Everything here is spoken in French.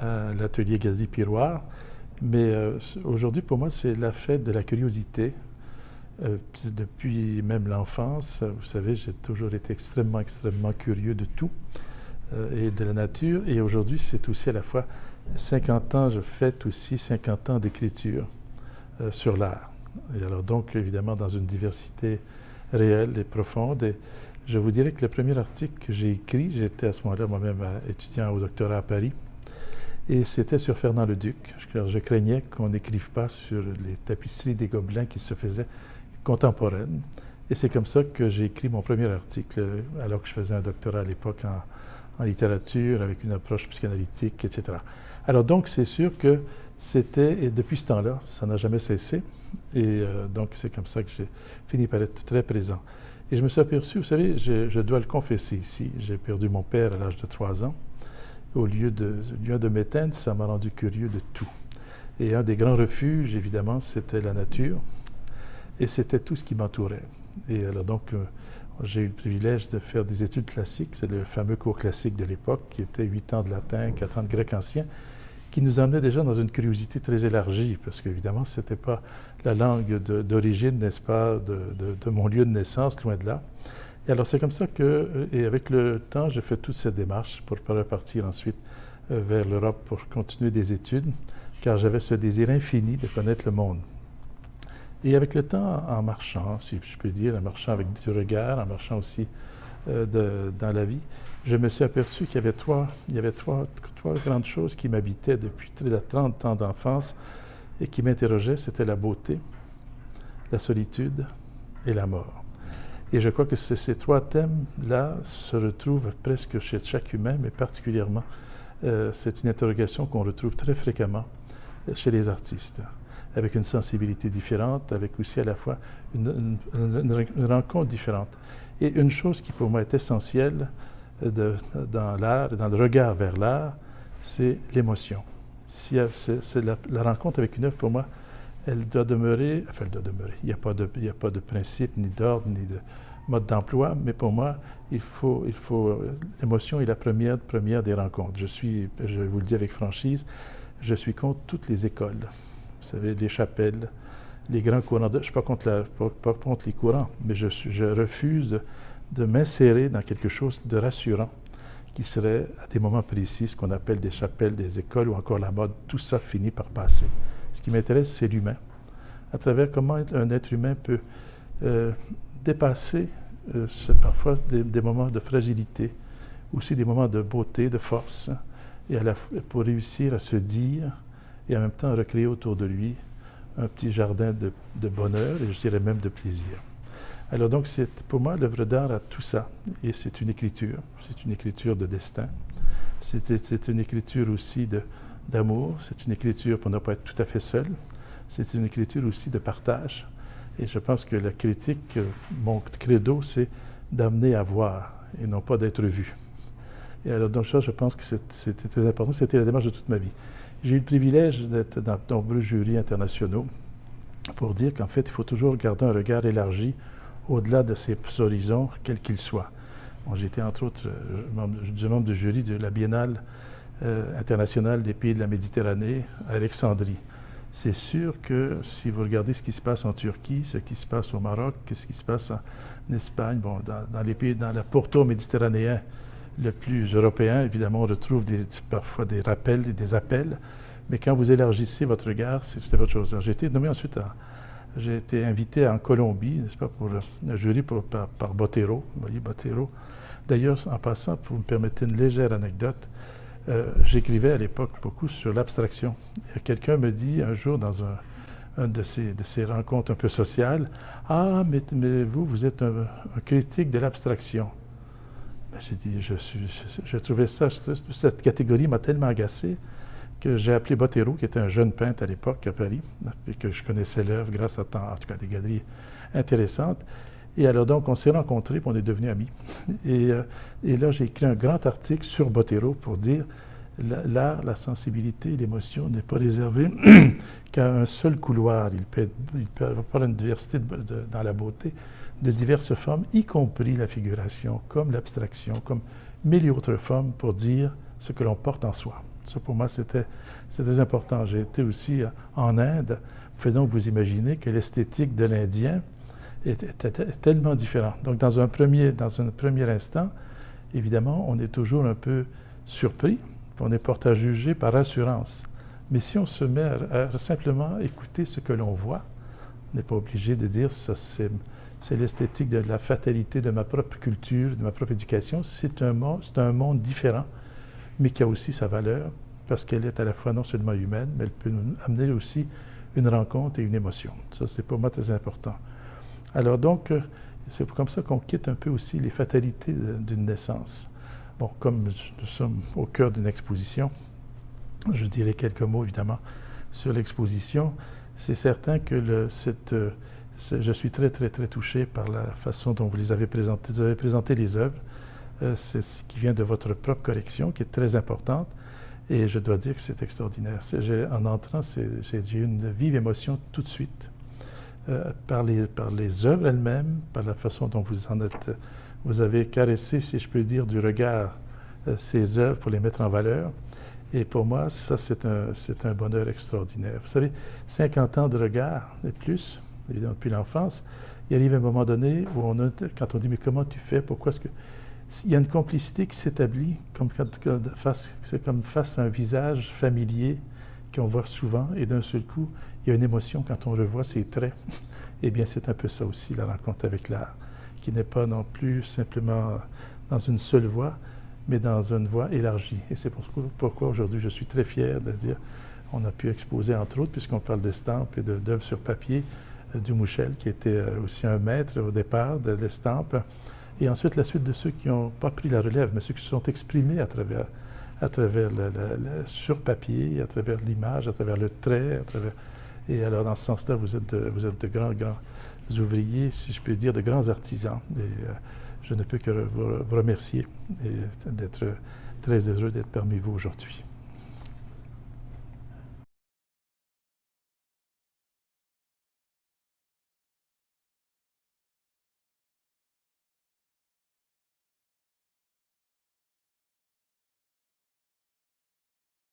à l'atelier Galerie Piroir. Mais aujourd'hui, pour moi, c'est la fête de la curiosité. Depuis même l'enfance, vous savez, j'ai toujours été extrêmement curieux de tout et de la nature. Et aujourd'hui, c'est aussi à la fois 50 ans, je fête aussi 50 ans d'écriture sur l'art. Et alors donc, évidemment, dans une diversité réelle et profonde. Et je vous dirais que le premier article que j'ai écrit, j'étais à ce moment-là moi-même étudiant au doctorat à Paris, et c'était sur Fernand Leduc. Je craignais qu'on n'écrive pas sur les tapisseries des Gobelins qui se faisaient contemporaines. Et c'est comme ça que j'ai écrit mon premier article, alors que je faisais un doctorat à l'époque en littérature, avec une approche psychanalytique, etc. Alors donc, c'est sûr que c'était, et depuis ce temps-là, ça n'a jamais cessé. Et donc, c'est comme ça que j'ai fini par être très présent. Et je me suis aperçu, vous savez, je dois le confesser ici, j'ai perdu mon père à l'âge de 3 ans. Au lieu de m'éteindre, ça m'a rendu curieux de tout. Et un des grands refuges, évidemment, c'était la nature. Et c'était tout ce qui m'entourait. Et alors donc, j'ai eu le privilège de faire des études classiques. C'est le fameux cours classique de l'époque, qui était 8 ans de latin, 4 ans de grec ancien, qui nous emmenait déjà dans une curiosité très élargie, parce qu'évidemment, ce n'était pas la langue d'origine, n'est-ce pas, de mon lieu de naissance, loin de là. Et alors c'est comme ça que, et avec le temps, j'ai fait toute cette démarche pour repartir ensuite vers l'Europe pour continuer des études, car j'avais ce désir infini de connaître le monde. Et avec le temps, en marchant, si je peux dire, en marchant avec du regard, en marchant aussi dans la vie, je me suis aperçu qu'il y avait trois grandes choses qui m'habitaient depuis 30 ans d'enfance et qui m'interrogeaient. C'était la beauté, la solitude et la mort. Et je crois que ces 3 thèmes-là se retrouvent presque chez chaque humain, mais particulièrement, c'est une interrogation qu'on retrouve très fréquemment chez les artistes, avec une sensibilité différente, avec aussi à la fois une rencontre différente. Et une chose qui pour moi est essentielle dans l'art, dans le regard vers l'art, c'est l'émotion. C'est la rencontre avec une œuvre, pour moi, elle doit demeurer, enfin elle doit demeurer. Il n'y a pas de principe, ni d'ordre, ni de mode d'emploi, mais pour moi, l'émotion est la première des rencontres. Je vous le dis avec franchise, je suis contre toutes les écoles. Vous savez, les chapelles, les grands courants. Je ne suis pas contre les courants, mais je refuse de m'insérer dans quelque chose de rassurant qui serait à des moments précis ce qu'on appelle des chapelles, des écoles ou encore la mode. Tout ça finit par passer. Ce qui m'intéresse, c'est l'humain. À travers comment un être humain peut dépasser parfois des moments de fragilité, aussi des moments de beauté, de force, et pour réussir à se dire et en même temps recréer autour de lui un petit jardin de bonheur et je dirais même de plaisir. Alors donc, pour moi, l'œuvre d'art a tout ça, et c'est une écriture de destin, c'est une écriture aussi d'amour, c'est une écriture pour ne pas être tout à fait seul, c'est une écriture aussi de partage, et je pense que la critique, mon credo, c'est d'amener à voir, et non pas d'être vu. Et alors donc ça, je pense que c'était très important, c'était la démarche de toute ma vie. J'ai eu le privilège d'être dans de nombreux jurys internationaux pour dire qu'en fait, il faut toujours garder un regard élargi au-delà de ses horizons, quels qu'ils soient. Bon, j'étais entre autres membre du jury de la Biennale internationale des pays de la Méditerranée à Alexandrie. C'est sûr que si vous regardez ce qui se passe en Turquie, ce qui se passe au Maroc, ce qui se passe en Espagne, bon, dans les pays, dans le pourtour méditerranéen le plus européen, évidemment, on retrouve parfois des rappels et des appels, mais quand vous élargissez votre regard, c'est tout à fait autre chose. J'ai été nommé ensuite j'ai été invité en Colombie, n'est-ce pas, pour un jury par Botero. Vous voyez, Botero. D'ailleurs, en passant, pour me permettre une légère anecdote, j'écrivais à l'époque beaucoup sur l'abstraction. Quelqu'un me dit un jour dans une de ces rencontres un peu sociales, « Ah, mais vous êtes un critique de l'abstraction. » J'ai dit, je trouvais cette catégorie m'a tellement agacé que j'ai appelé Botero, qui était un jeune peintre à l'époque à Paris, et que je connaissais l'œuvre grâce en tout cas, des galeries intéressantes. Et alors donc, on s'est rencontrés, puis on est devenus amis. Et là, j'ai écrit un grand article sur Botero pour dire l'art, la sensibilité, l'émotion n'est pas réservé qu'à un seul couloir. Il peut avoir une diversité dans la beauté de diverses formes, y compris la figuration, comme l'abstraction, comme mille autres formes pour dire ce que l'on porte en soi. Ça, pour moi, c'était très important. J'ai été aussi en Inde. Vous pouvez donc vous imaginer que l'esthétique de l'Indien était tellement différente. Donc, dans un premier instant, évidemment, on est toujours un peu surpris, on est porté à juger par assurance. Mais si on se met à simplement écouter ce que l'on voit, on n'est pas obligé de dire ça, c'est l'esthétique de la fatalité de ma propre culture, de ma propre éducation. C'est un monde différent, mais qui a aussi sa valeur, parce qu'elle est à la fois non seulement humaine, mais elle peut nous amener aussi une rencontre et une émotion. Ça, c'est pour moi très important. Alors donc, c'est comme ça qu'on quitte un peu aussi les fatalités d'une naissance. Bon, comme nous sommes au cœur d'une exposition, je dirais quelques mots évidemment sur l'exposition. C'est certain que je suis très touché par la façon dont vous les avez présentées. Vous avez présenté les œuvres, c'est ce qui vient de votre propre collection, qui est très importante, et je dois dire que c'est extraordinaire. En entrant, j'ai eu une vive émotion tout de suite, par les œuvres elles-mêmes, par la façon dont vous avez caressé, si je peux dire, du regard ces œuvres pour les mettre en valeur. Et pour moi, ça, c'est un bonheur extraordinaire. Vous savez, 50 ans de regard et plus, évidemment depuis l'enfance, il arrive un moment donné où quand on dit « mais comment tu fais, pourquoi est-ce que… » Il y a une complicité qui s'établit, c'est comme face à un visage familier qu'on voit souvent, et d'un seul coup, il y a une émotion quand on revoit ces traits. Eh bien, c'est un peu ça aussi, la rencontre avec l'art, qui n'est pas non plus simplement dans une seule voie, mais dans une voie élargie. Et c'est pourquoi aujourd'hui je suis très fier de dire on a pu exposer, entre autres, puisqu'on parle d'estampes et d'œuvres sur papier, Dumouchel, qui était aussi un maître au départ de l'estampe, et ensuite la suite de ceux qui n'ont pas pris la relève, mais ceux qui se sont exprimés à travers sur papier, à travers l'image, à travers le trait, et alors dans ce sens-là, vous êtes de grands ouvriers, si je peux dire, de grands artisans. Et je ne peux que vous remercier et d'être très heureux d'être parmi vous aujourd'hui.